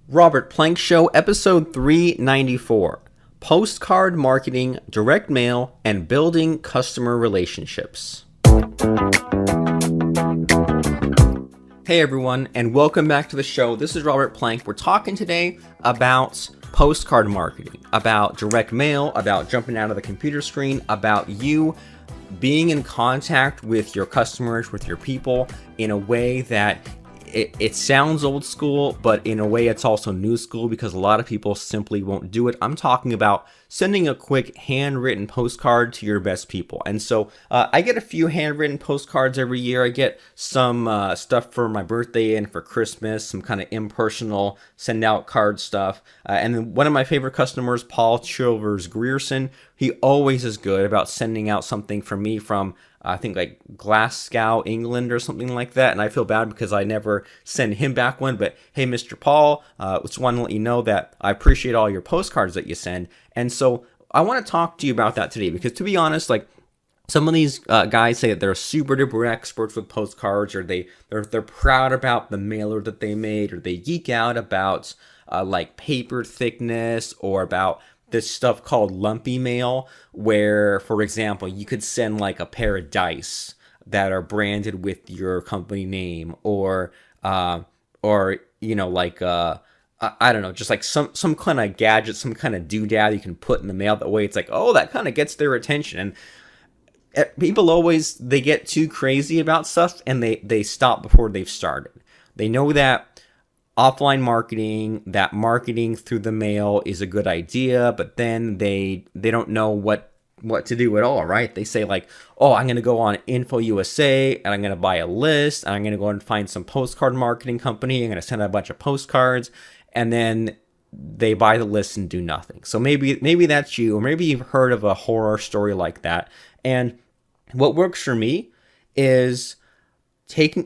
Robert Plank Show, episode 394. Postcard marketing, direct mail, and building customer relationships. Hey everyone, and welcome back to the show. This is Robert Plank. We're talking today about postcard marketing, about direct mail, about jumping out of the computer screen, about you being in contact with your customers, with your people in a way that it sounds old school, but in a way it's also new school because a lot of people simply won't do it. I'm talking about sending a quick handwritten postcard to your best people. And so I get a few handwritten postcards every year. I get some stuff for my birthday and for Christmas, some kind of impersonal send out card stuff. And then one of my favorite customers, Paul Chilvers Grierson, he always is good about sending out something for me from I think like Glasgow, England or something like that. And I feel bad because I never send him back one. But hey, Mr. Paul, just want to let you know that I appreciate all your postcards that you send. And so I want to talk to you about that today because, to be honest, like some of these guys say that they're super duper experts with postcards, or they're proud about the mailer that they made, or they geek out about like paper thickness or about this stuff called lumpy mail, where, for example, you could send like a pair of dice that are branded with your company name, or you know, like I don't know, just like some kind of gadget, some kind of doodad you can put in the mail. That way, it's like, oh, that kind of gets their attention. And people always, they get too crazy about stuff and they stop before they've started. They know that offline marketing, that marketing through the mail is a good idea, but then they don't know what to do at all, right? They say like, oh, I'm going to go on Info USA and I'm going to buy a list and I'm going to go and find some postcard marketing company. I'm going to send out a bunch of postcards, and then they buy the list and do nothing. So maybe that's you, or maybe you've heard of a horror story like that. And what works for me is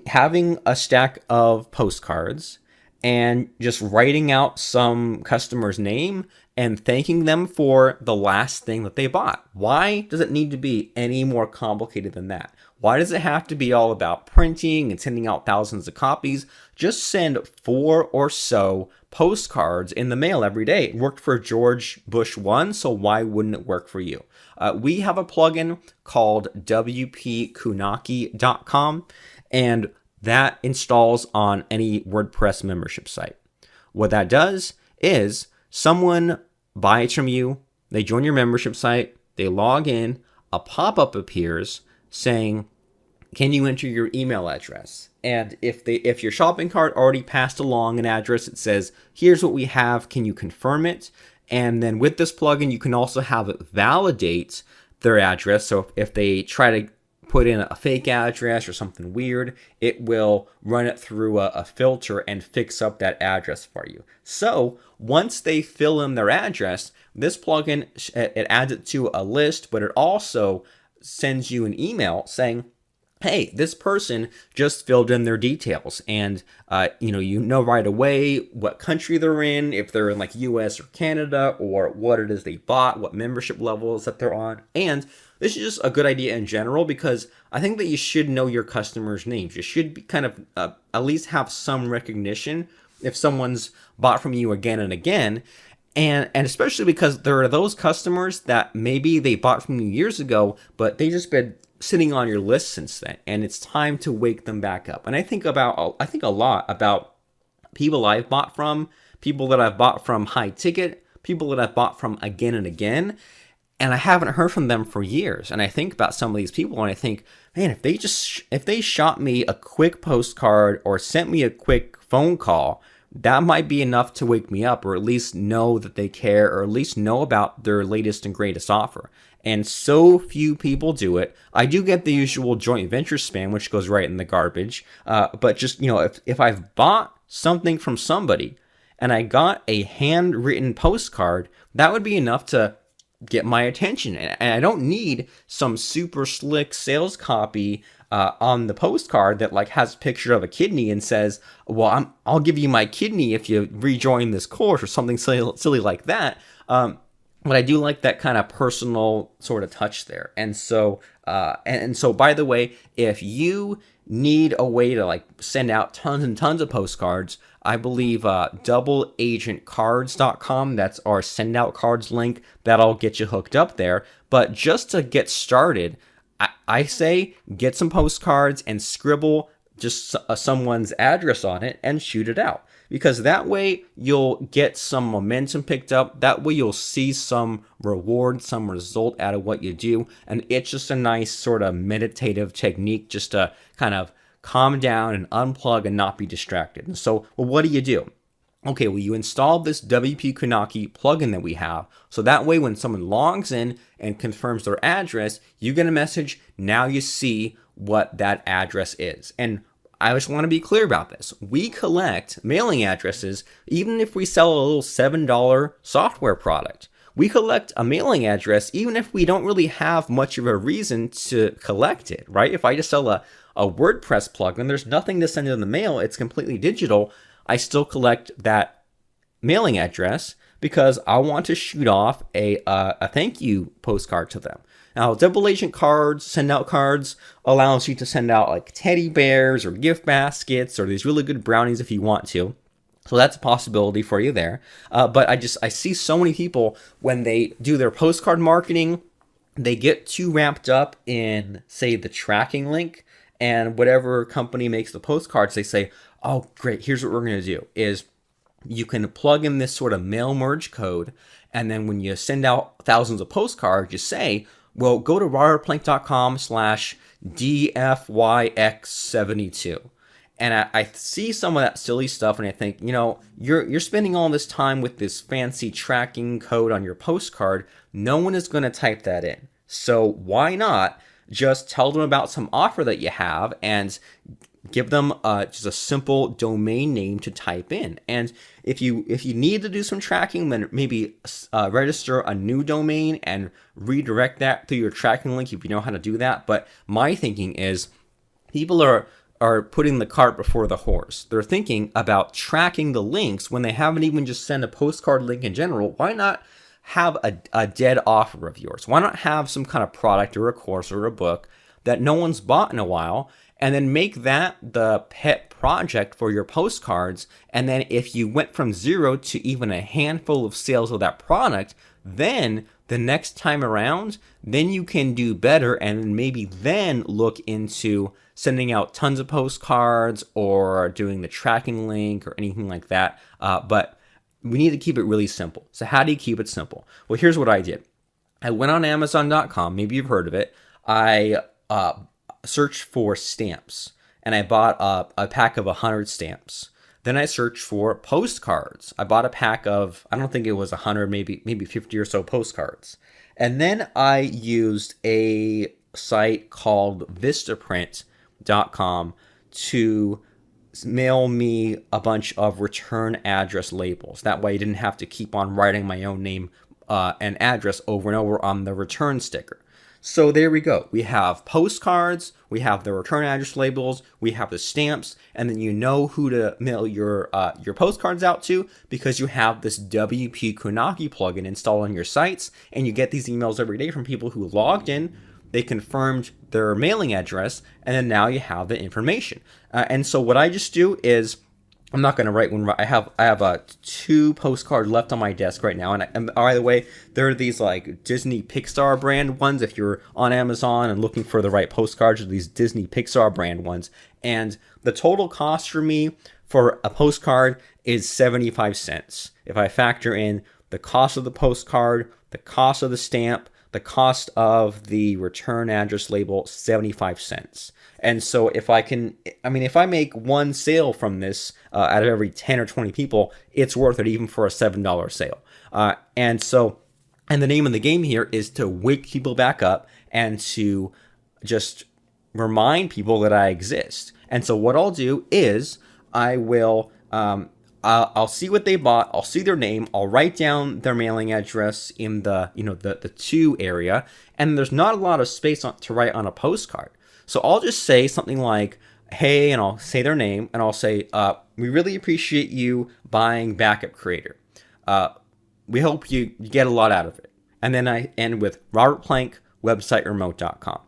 having a stack of postcards and just writing out some customer's name and thanking them for the last thing that they bought. Why does it need to be any more complicated than that? Why does it have to be all about printing and sending out thousands of copies? Just send 4 or so postcards in the mail every day. It worked for George Bush 1, so why wouldn't it work for you? We have a plugin called wpkunaki.com, and that installs on any WordPress membership site. What that does is someone buys from you, they join your membership site, they log in, a pop-up appears saying, can you enter your email address? And if your shopping cart already passed along an address, it says, here's what we have, can you confirm it? And then with this plugin, you can also have it validate their address. So if they try to put in a fake address or something weird, it will run it through a filter and fix up that address for you. So once they fill in their address, this plugin, it adds it to a list, but it also sends you an email saying, hey, this person just filled in their details, and you know right away what country they're in, if they're in like US or Canada, or what it is they bought, what membership levels that they're on. And this is just a good idea in general because I think that you should know your customers' names. You should be kind of at least have some recognition if someone's bought from you again and again. And especially because there are those customers that maybe they bought from you years ago, but they just been sitting on your list since then, and it's time to wake them back up. And I think a lot about people I've bought from, people that I've bought from high ticket, people that I've bought from again and again, and I haven't heard from them for years. And I think about some of these people and I think, man, if they shot me a quick postcard or sent me a quick phone call, that might be enough to wake me up, or at least know that they care, or at least know about their latest and greatest offer. And so few people do it. I do get the usual joint venture spam, which goes right in the garbage. But just, if I've bought something from somebody and I got a handwritten postcard, that would be enough to get my attention. And I don't need some super slick sales copy on the postcard that like has a picture of a kidney and says, well, I'll give you my kidney if you rejoin this course, or something silly like that. But I do like that kind of personal sort of touch there. And so, by the way, if you need a way to like send out tons and tons of postcards, I believe doubleagentcards.com. That's our send out cards link. That'll get you hooked up there. But just to get started, I say get some postcards and scribble just someone's address on it and shoot it out. Because that way you'll get some momentum picked up. That way you'll see some reward, some result out of what you do. And it's just a nice sort of meditative technique just to kind of calm down and unplug and not be distracted. And so, well, what do? Okay, well, you install this WP Kunaki plugin that we have. So that way when someone logs in and confirms their address, you get a message. Now you see what that address is. And I just want to be clear about this. We collect mailing addresses even if we sell a little $7 software product. We collect a mailing address even if we don't really have much of a reason to collect it, right? If I just sell a WordPress plugin, there's nothing to send in the mail. It's completely digital. I still collect that mailing address because I want to shoot off a thank you postcard to them. Now, double agent cards, send out cards, allows you to send out like teddy bears or gift baskets or these really good brownies if you want to. So that's a possibility for you there. But I see so many people when they do their postcard marketing, they get too wrapped up in, say, the tracking link, and whatever company makes the postcards, they say, oh, great, here's what we're going to do is you can plug in this sort of mail merge code. And then when you send out thousands of postcards, you say, well, go to robertplank.com/DFYX72. And I see some of that silly stuff and I think, you're spending all this time with this fancy tracking code on your postcard. No one is going to type that in. So why not just tell them about some offer that you have and give them just a simple domain name to type in. And if you need to do some tracking, then maybe register a new domain and redirect that through your tracking link if you know how to do that. But my thinking is people are putting the cart before the horse. They're thinking about tracking the links when they haven't even just sent a postcard link in general. Why not have a dead offer of yours? Why not have some kind of product or a course or a book that no one's bought in a while, and then make that the pet project for your postcards? And then if you went from 0 to even a handful of sales of that product, then the next time around, then you can do better and maybe then look into sending out tons of postcards or doing the tracking link or anything like that. But we need to keep it really simple. So how do you keep it simple? Well, here's what I did. I went on Amazon.com. Maybe you've heard of it. I searched for stamps and I bought a pack of 100 stamps. Then I searched for postcards. I bought a pack of, I don't think it was 100, maybe 50 or so postcards. And then I used a site called Vistaprint.com to mail me a bunch of return address labels. That way I didn't have to keep on writing my own name and address over and over on the return sticker. So there we go. We have postcards, we have the return address labels, we have the stamps, and then you know who to mail your postcards out to because you have this WP Kunaki plugin installed on your sites, and you get these emails every day from people who logged in, they confirmed their mailing address, and then now you have the information. And so what I just do is, I'm not going to write one. I have 2 postcards left on my desk right now. And by the way, there are these like Disney Pixar brand ones. If you're on Amazon and looking for the right postcards, these Disney Pixar brand ones. And the total cost for me for a postcard is 75 cents. If I factor in the cost of the postcard, the cost of the stamp, the cost of the return address label, 75 cents. And so if I make one sale from this out of every 10 or 20 people, it's worth it even for a $7 sale. And the name of the game here is to wake people back up and to just remind people that I exist. And so what I'll do is I will, I'll see what they bought. I'll see their name. I'll write down their mailing address in the to area. And there's not a lot of space to write on a postcard. So I'll just say something like, hey, and I'll say their name, and I'll say, we really appreciate you buying Backup Creator. We hope you get a lot out of it. And then I end with Robert Plank, websiteremote.com.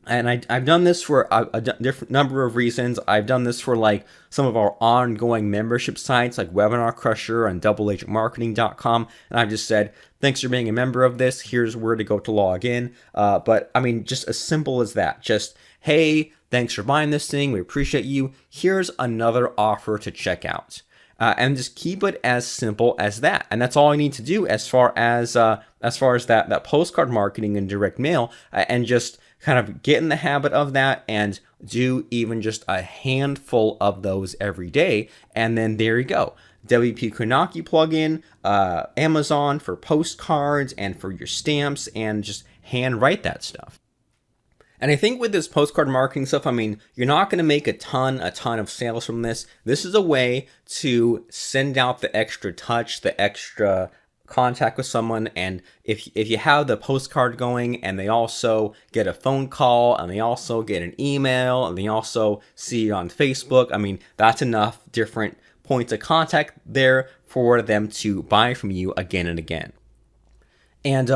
And I've done this for a different number of reasons. I've done this for like some of our ongoing membership sites like Webinar Crusher and doubleagentmarketing.com. And I've just said, thanks for being a member of this. Here's where to go to log in. But I mean, just as simple as that. Just, hey, thanks for buying this thing. We appreciate you. Here's another offer to check out. And just keep it as simple as that. And that's all I need to do as far as that postcard marketing and direct mail, and just kind of get in the habit of that and do even just a handful of those every day. And then there you go. WP Kronaki plugin, Amazon for postcards and for your stamps, and just hand write that stuff. And I think with this postcard marketing stuff, I mean, you're not going to make a ton of sales from this. This is a way to send out the extra touch, the extra contact with someone. And if you have the postcard going and they also get a phone call and they also get an email and they also see you on Facebook, I mean, that's enough different points of contact there for them to buy from you again and again. And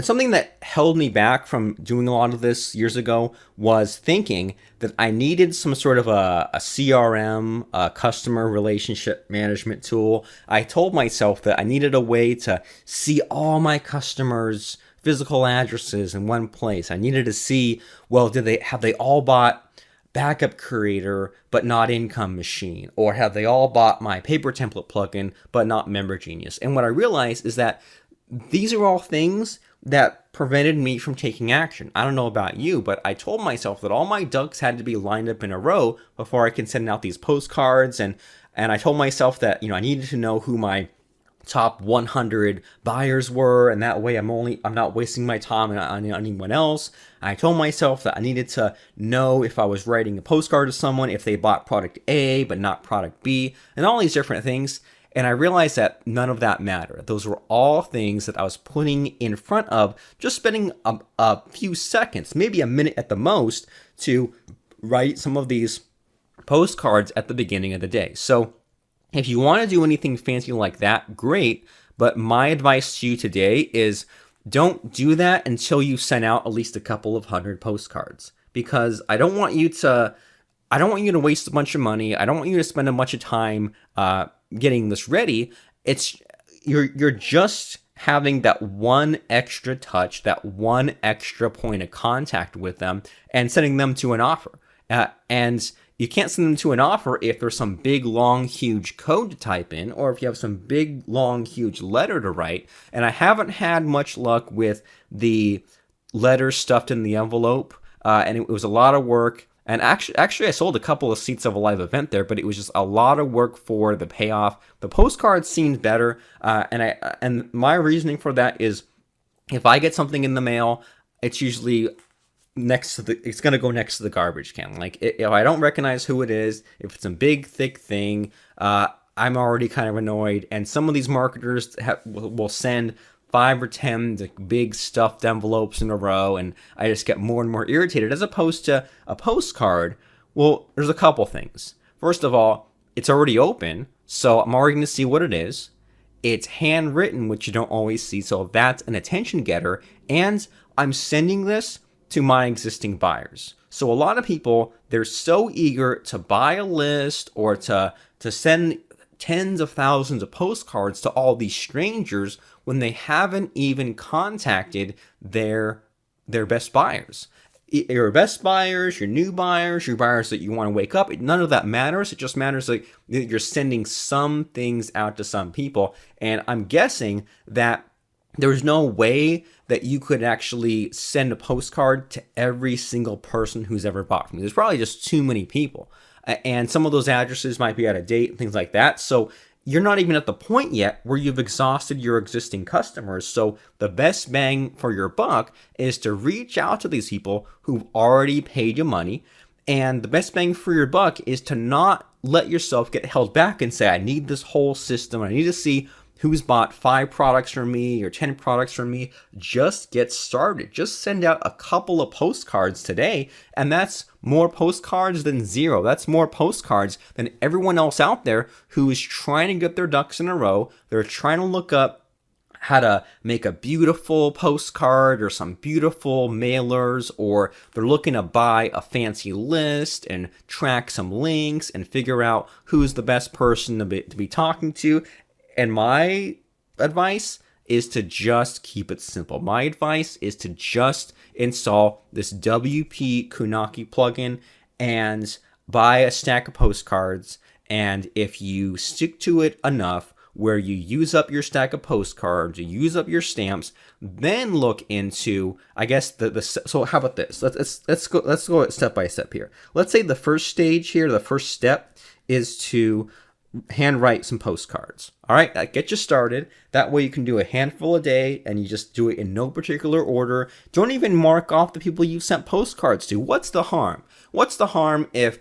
something that held me back from doing a lot of this years ago was thinking that I needed some sort of a CRM, a customer relationship management tool. I told myself that I needed a way to see all my customers' physical addresses in one place. I needed to see, well, have they all bought Backup Creator but not Income Machine? Or have they all bought my paper template plugin but not Member Genius? And what I realized is that these are all things that prevented me from taking action. I don't know about you, but I told myself that all my ducks had to be lined up in a row before I can send out these postcards. And I told myself that, I needed to know who my top 100 buyers were, and that way I'm not wasting my time on anyone else. I told myself that I needed to know if I was writing a postcard to someone, if they bought product A but not product B, and all these different things. And I realized that none of that mattered. Those were all things that I was putting in front of, just spending a few seconds, maybe a minute at the most, to write some of these postcards at the beginning of the day. So if you want to do anything fancy like that, great. But my advice to you today is don't do that until you send out at least a couple of hundred postcards, because I don't want you to waste a bunch of money. I don't want you to spend a bunch of time getting this ready. You're just having that one extra touch, that one extra point of contact with them, and sending them to an offer. And you can't send them to an offer if there's some big, long, huge code to type in, or if you have some big, long, huge letter to write. And I haven't had much luck with the letters stuffed in the envelope, and it was a lot of work. And actually, I sold a couple of seats of a live event there, but it was just a lot of work for the payoff. The postcards seemed better, and my reasoning for that is, if I get something in the mail, it's usually it's gonna go next to the garbage can. Like, if I don't recognize who it is, if it's a big thick thing, I'm already kind of annoyed. And some of these marketers will send 5 or 10 big stuffed envelopes in a row, and I just get more and more irritated. As opposed to a postcard, well, there's a couple things. First of all, it's already open, so I'm already going to see what it is. It's handwritten, which you don't always see, so that's an attention getter. And I'm sending this to my existing buyers. So a lot of people, they're so eager to buy a list or to send tens of thousands of postcards to all these strangers when they haven't even contacted their best buyers. Your best buyers, your new buyers, your buyers that you want to wake up, none of that matters. It just matters that you're sending some things out to some people. And I'm guessing that there's no way that you could actually send a postcard to every single person who's ever bought from you. There's probably just too many people. And some of those addresses might be out of date and things like that. So you're not even at the point yet where you've exhausted your existing customers. So the best bang for your buck is to reach out to these people who've already paid you money. And the best bang for your buck is to not let yourself get held back and say, I need this whole system. I need to see who's bought 5 products from me or 10 products from me. Just get started. Just send out a couple of postcards today, and that's more postcards than zero. That's more postcards than everyone else out there who is trying to get their ducks in a row. They're trying to look up how to make a beautiful postcard or some beautiful mailers, or they're looking to buy a fancy list and track some links and figure out who's the best person to be talking to. And my advice is to just keep it simple. My advice is to just install this WP Kunaki plugin and buy a stack of postcards. And if you stick to it enough, where you use up your stack of postcards, you use up your stamps, then look into, I guess, so how about this? Let's go step by step here. Let's say the first stage here, the first step is to handwrite some postcards. All right, that gets you started. That way you can do a handful a day, and you just do it in no particular order. Don't even mark off the people you've sent postcards to. What's the harm? What's the harm if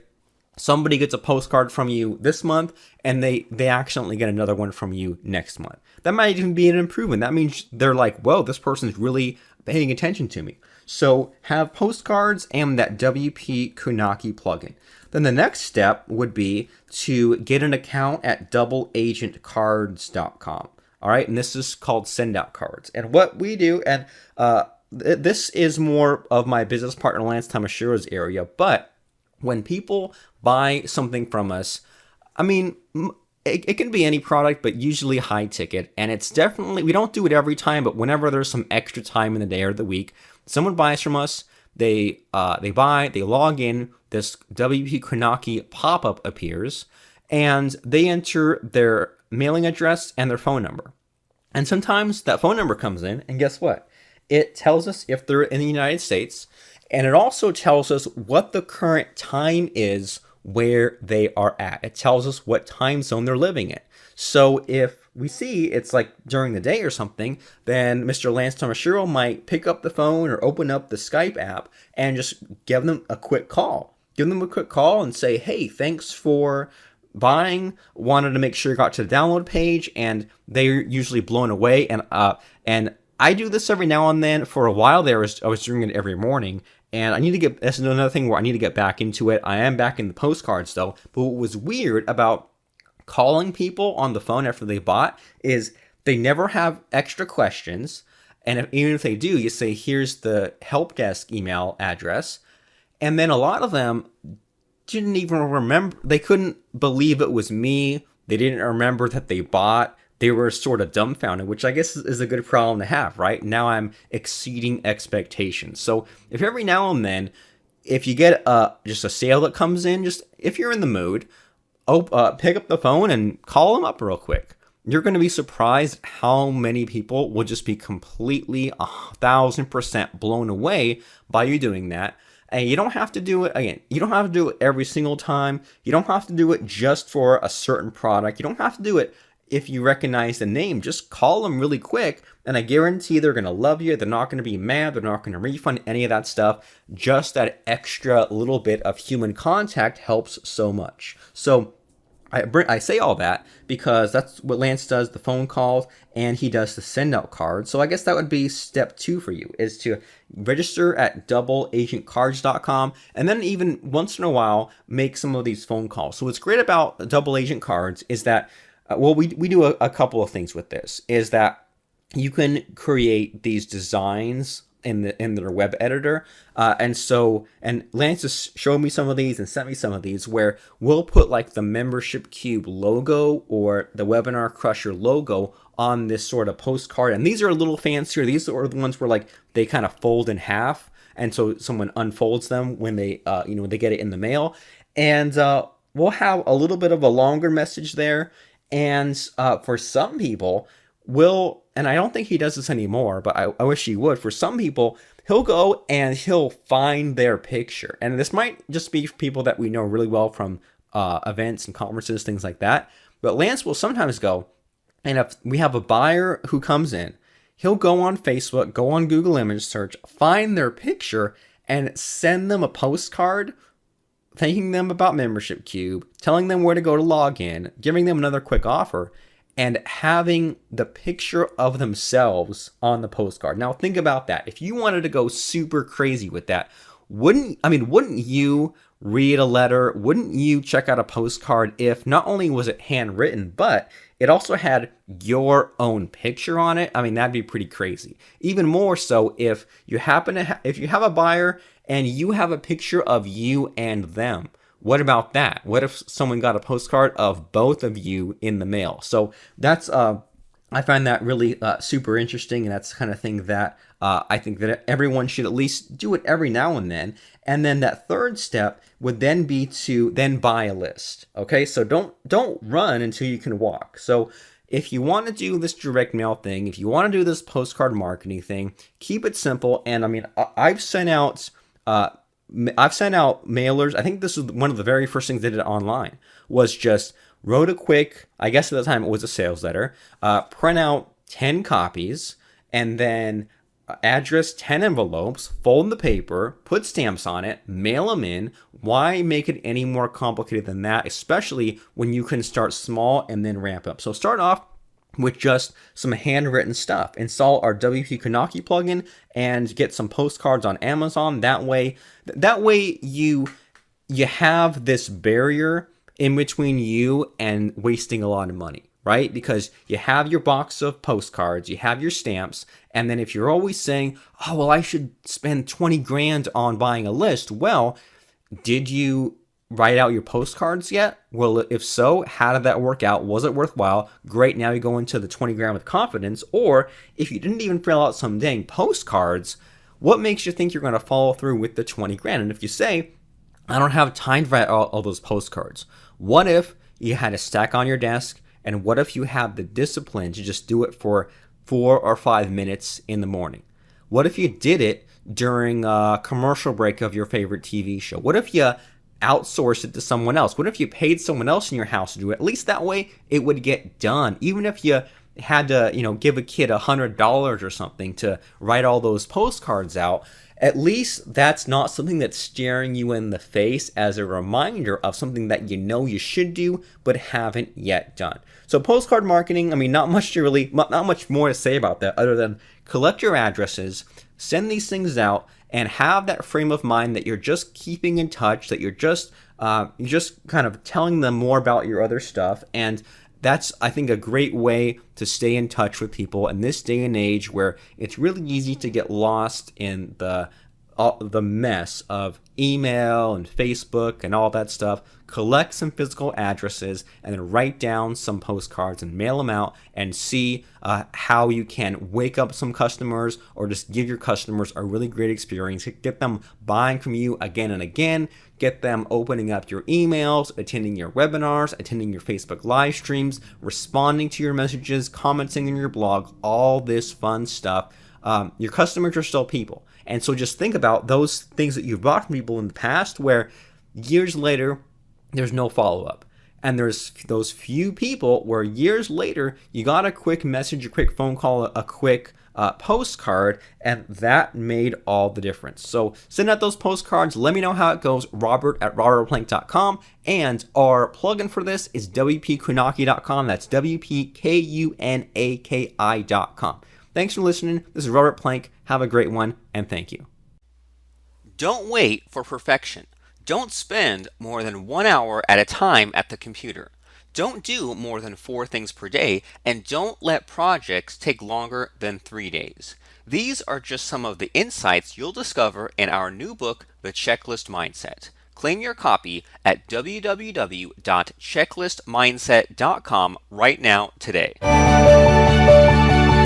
somebody gets a postcard from you this month and they accidentally get another one from you next month? That might even be an improvement. That means they're like, whoa, this person's really paying attention to me. So have postcards and that WP Kunaki plugin. Then the next step would be to get an account at doubleagentcards.com. All right, and this is called send out cards. And what we do, and this is more of my business partner Lance Tamashiro's area, but when people buy something from us, I mean, it can be any product, but usually high ticket. And it's definitely, we don't do it every time, but whenever there's some extra time in the day or the week, someone buys from us, they log in, this WP Kunaki pop-up appears, and they enter their mailing address and their phone number. And sometimes that phone number comes in, and guess what? It tells us if they're in the United States, and it also tells us what the current time is where they are at. It tells us what time zone they're living in. So if we see it's like during the day or something, then Mr. Lance Tamashiro might pick up the phone or open up the Skype app and just give them a quick call. Give them a quick call and say, hey, thanks for buying. Wanted to make sure you got to the download page, and they're usually blown away. And I do this every now and then. For a while there, I was doing it every morning. And I need to get, that's another thing where I need to get back into it. I am back in the postcards though. But what was weird about calling people on the phone after they bought is they never have extra questions. And even if they do, you say, here's the help desk email address. And then a lot of them didn't even remember, they couldn't believe it was me. They didn't remember that they bought. They were sort of dumbfounded, which I guess is a good problem to have, right? Now I'm exceeding expectations. So if every now and then, if you get just a sale that comes in, just if you're in the mood, pick up the phone and call them up real quick. You're going to be surprised how many people will just be completely 1,000% blown away by you doing that. And you don't have to do it, again, you don't have to do it every single time. You don't have to do it just for a certain product. You don't have to do it if you recognize the name. Just call them really quick, and I guarantee they're going to love you. They're not going to be mad. They're not going to refund any of that stuff. Just that extra little bit of human contact helps so much. So I say all that because that's what Lance does, the phone calls, and he does the send out cards. So I guess that would be step 2 for you, is to register at doubleagentcards.com, and then even once in a while make some of these phone calls. So what's great about Double Agent Cards is that we do a couple of things with this, is that you can create these designs in their web editor. And Lance just showed me some of these and sent me some of these where we'll put like the Membership Cube logo or the Webinar Crusher logo on this sort of postcard. And these are a little fancier. These are the ones where like they kind of fold in half. And so someone unfolds them when they, when they get it in the mail. And we'll have a little bit of a longer message there. And for some people, and I don't think he does this anymore, but I wish he would. For some people, he'll go and he'll find their picture. And this might just be people that we know really well from events and conferences, things like that. But Lance will sometimes go, and if we have a buyer who comes in, he'll go on Facebook, go on Google image search, find their picture, and send them a postcard thanking them about Membership Cube, telling them where to go to log in, giving them another quick offer, and having the picture of themselves on the postcard. Now think about that. If you wanted to go super crazy with that, wouldn't you read a letter? Wouldn't you check out a postcard if not only was it handwritten, but it also had your own picture on it? I mean, that'd be pretty crazy. Even more so if you happen to if you have a buyer and you have a picture of you and them. What about that? What if someone got a postcard of both of you in the mail? So that's I find that really super interesting, and that's the kind of thing that I think that everyone should at least do it every now and then. And then that third step would then be to then buy a list. Okay, so don't run until you can walk. So if you want to do this direct mail thing, if you want to do this postcard marketing thing, keep it simple. And I mean, I've sent out mailers. I think this was one of the very first things I did online, was just wrote a quick, I guess at the time it was a sales letter, print out 10 copies, and then address 10 envelopes, fold the paper, put stamps on it, mail them in. Why make it any more complicated than that, especially when you can start small and then ramp up? So start off with just some handwritten stuff. Install our WP Kunaki plugin and get some postcards on Amazon. That way you have this barrier in between you and wasting a lot of money, right? Because you have your box of postcards, you have your stamps, and then if you're always saying, oh, well, I should spend 20 grand on buying a list. Well, did you write out your postcards yet? Well, if so, how did that work out? Was it worthwhile? Great, now you go into the 20 grand with confidence. Or if you didn't even fill out some dang postcards, what makes you think you're going to follow through with the 20 grand? And if you say, I don't have time to write all those postcards, what if you had a stack on your desk? And what if you have the discipline to just do it for 4 or 5 minutes in the morning? What if you did it during a commercial break of your favorite TV show? What if you outsourced it to someone else? What if you paid someone else in your house to do it? At least that way it would get done. Even if you had to, give a kid $100 or something to write all those postcards out, at least that's not something that's staring you in the face as a reminder of something that you know you should do but haven't yet done. So postcard marketing, I mean, not much more to say about that other than collect your addresses, send these things out, and have that frame of mind that you're just keeping in touch, that you're just kind of telling them more about your other stuff. And that's, I think, a great way to stay in touch with people in this day and age where it's really easy to get lost in the mess of email and Facebook and all that stuff. Collect some physical addresses and then write down some postcards and mail them out and see how you can wake up some customers or just give your customers a really great experience. Get them buying from you again and again. Get them opening up your emails, attending your webinars, attending your Facebook live streams, responding to your messages, commenting on your blog, all this fun stuff. Your customers are still people. And so just think about those things that you've bought from people in the past where years later, there's no follow-up. And there's those few people where years later, you got a quick message, a quick phone call, a quick postcard, and that made all the difference. So send out those postcards. Let me know how it goes, robert@robertplank.com. And our plugin for this is wpkunaki.com. That's wpkunaki.com. Thanks for listening. This is Robert Plank. Have a great one, and thank you. Don't wait for perfection. Don't spend more than 1 hour at a time at the computer. Don't do more than 4 things per day, and don't let projects take longer than 3 days. These are just some of the insights you'll discover in our new book, The Checklist Mindset. Claim your copy at www.checklistmindset.com right now today.